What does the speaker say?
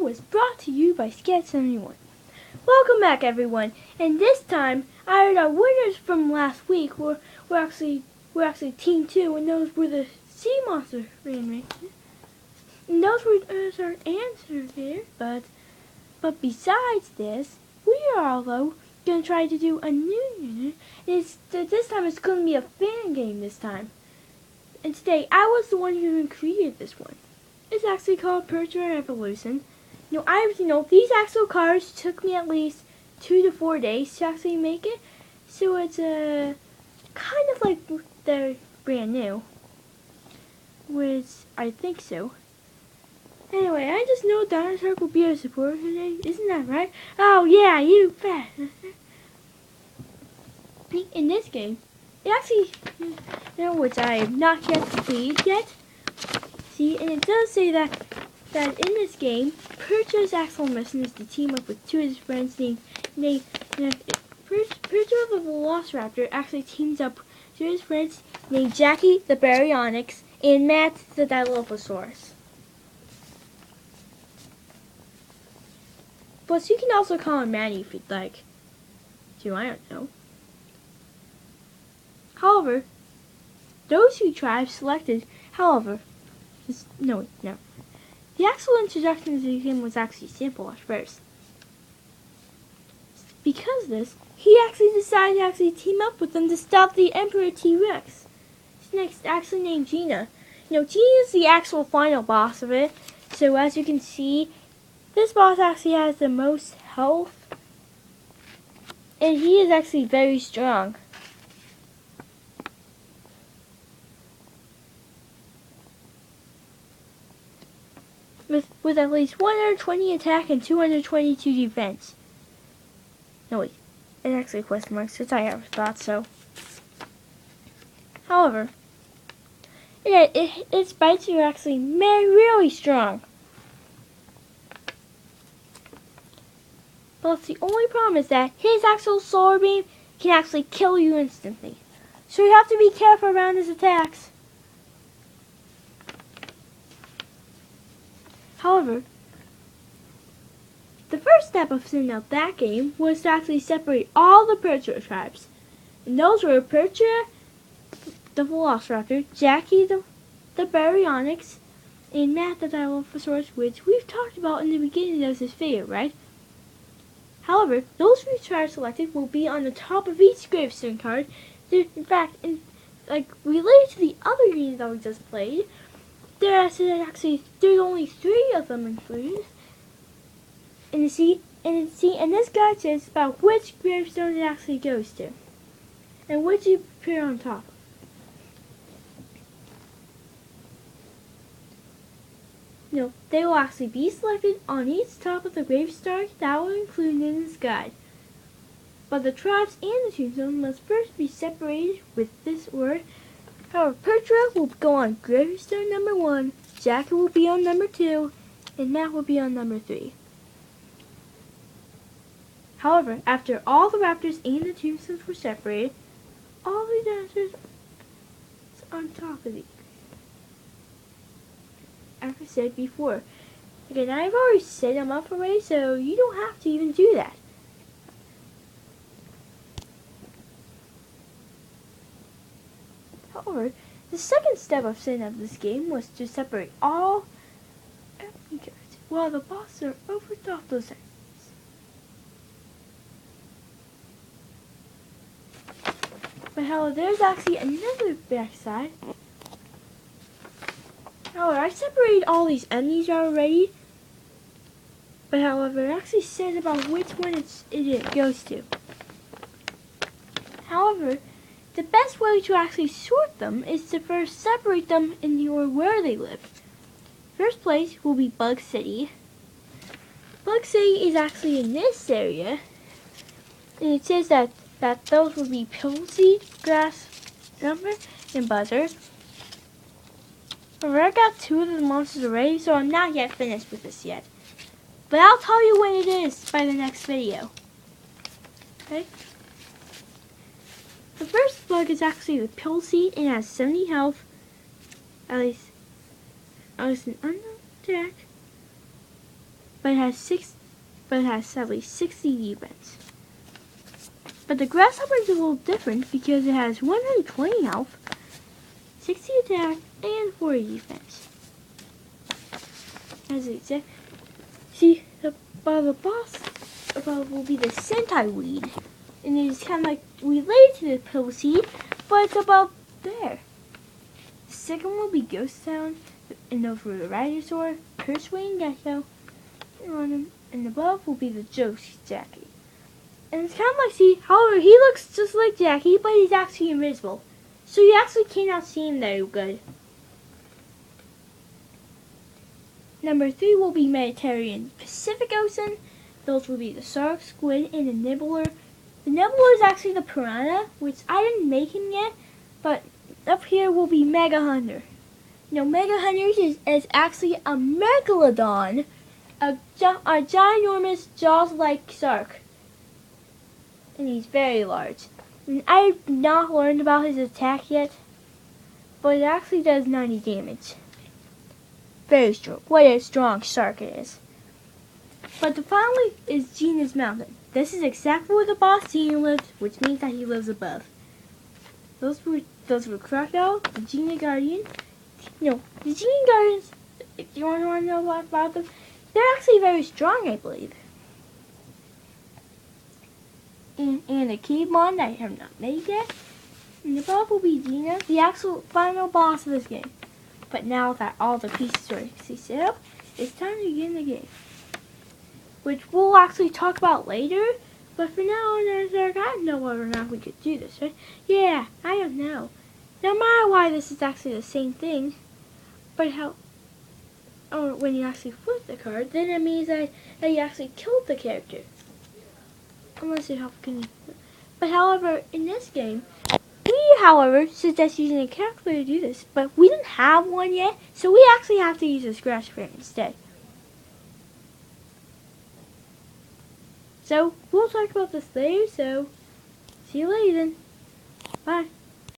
was brought to you by Sketch71. Welcome back, everyone. And this time, our winners from last week were actually Team 2, and those were the sea monster races. And those were our answers here. But besides this, we are although going to try to do a new unit. And this time it's going to be a fan game this time. And today, I was the one who created this one. It's actually called Pertria Evolution. These actual cars took me at least 2 to 4 days to actually make it. So it's kind of like they're brand new. Which I think so. Anyway, I just know Dinosaur will be a supporter today. Isn't that right? Oh yeah, you bet. In this game, it actually, which I have not yet completed yet. See, and it does say that in this game, Pertria's actual mission is to team up with two of his friends Pertria the Velociraptor actually teams up with his friends named Jackie the Baryonyx and Matt the Dilophosaurus. Plus, you can also call him Manny if you'd like. So, I don't know. However, those two tribes selected, the actual introduction to the game was actually simple at first. Because of this, he actually decided to actually team up with them to stop the Emperor T-Rex. His next actually named Gina. Gina is the actual final boss of it. So as you can see, this boss actually has the most health. And he is actually very strong. With at least 120 attack and 222 defense. No wait, it's actually a question mark since I never thought so. However, its bites are actually really strong. But the only problem is that his actual solar beam can actually kill you instantly. So you have to be careful around his attacks. However, the first step of setting up that game was to actually separate all the Pertria tribes. And those were Pertria the Velociraptor, Jackie the Baryonyx, and Matt the Dilophosaurus, which we've talked about in the beginning of this video, right? However, those three tribes selected will be on the top of each gravestone card. In fact, related to the other games that we just played, there's only 3 of them included. And this guide says about which gravestone it actually goes to, and which you put on top. They will actually be selected on each top of the gravestone that will include in this guide. But the tribes and the tombstone must first be separated with this word. However, Pertria will go on gravestone number 1, Jackie will be on number 2, and Matt will be on number 3. However, after all the raptors and the tombstones were separated, all the dinosaurs are on top of these. As I said before. Again, I've already set them up already, so you don't have to even do that. However, the second step of setting up this game was to separate all enemy cards while the bosses are over top those enemies. But however, there's actually another backside. However, I separated all these enemies already. But however, it actually says about which one it goes to. However, the best way to actually sort them is to first separate them in the order where they live. First place will be Bug City. Bug City is actually in this area. And it says that those would be Pilseed, Grass, Number, and Buzzer. However, I got 2 of the monsters already, so I'm not yet finished with this yet. But I'll tell you when it is by the next video. Okay? The first bug is actually the Pilseed and it has 70 health. At least an unknown attack. but it has sadly 60 defense. But the grasshopper is a little different because it has 120 health, 60 attack, and 40 defense. As it said, see, the boss above will be the Sentai weed, and it is kind of like related to the pill seed, but it's about there. The second will be Ghost Town, and those were the Rhinosaur, Pertria, and Gecko, and above will be the Joshi Jackie. And it's kind of like, see, however, he looks just like Jackie, but he's actually invisible. So you actually cannot see him very good. Number 3 will be Mediterranean Pacific Ocean. Those will be the Shark, Squid, and the Nibbler. The Nibbler is actually the Piranha, which I didn't make him yet, but up here will be Mega Hunter. Now, Mega Hunter is actually a Megalodon, a ginormous jaws-like shark. And he's very large. And I have not learned about his attack yet, but it actually does 90 damage. Very strong. What a strong shark it is. But the finally is Gina's Mountain. This is exactly where the boss Gina lives, which means that he lives above. Those were Crocodile, the Gina Guardian. No, the Gina Guardians, if you want to know what about them, they're actually very strong, I believe. And a Cavemon that I have not made yet. And above will be Gina, the actual final boss of this game. But now that all the pieces are set up, it's time to get in the game. Which we'll actually talk about later. But for now, I don't know whether or not we could do this, right? Yeah, I don't know. No matter why this is actually the same thing, but when you actually flip the card, then it means that you actually killed the character. Unless you have can. But however, in this game, we, however, suggest using a calculator to do this, but we didn't have one yet, so we actually have to use a scratch frame instead. So, we'll talk about this later, so see you later then. Bye.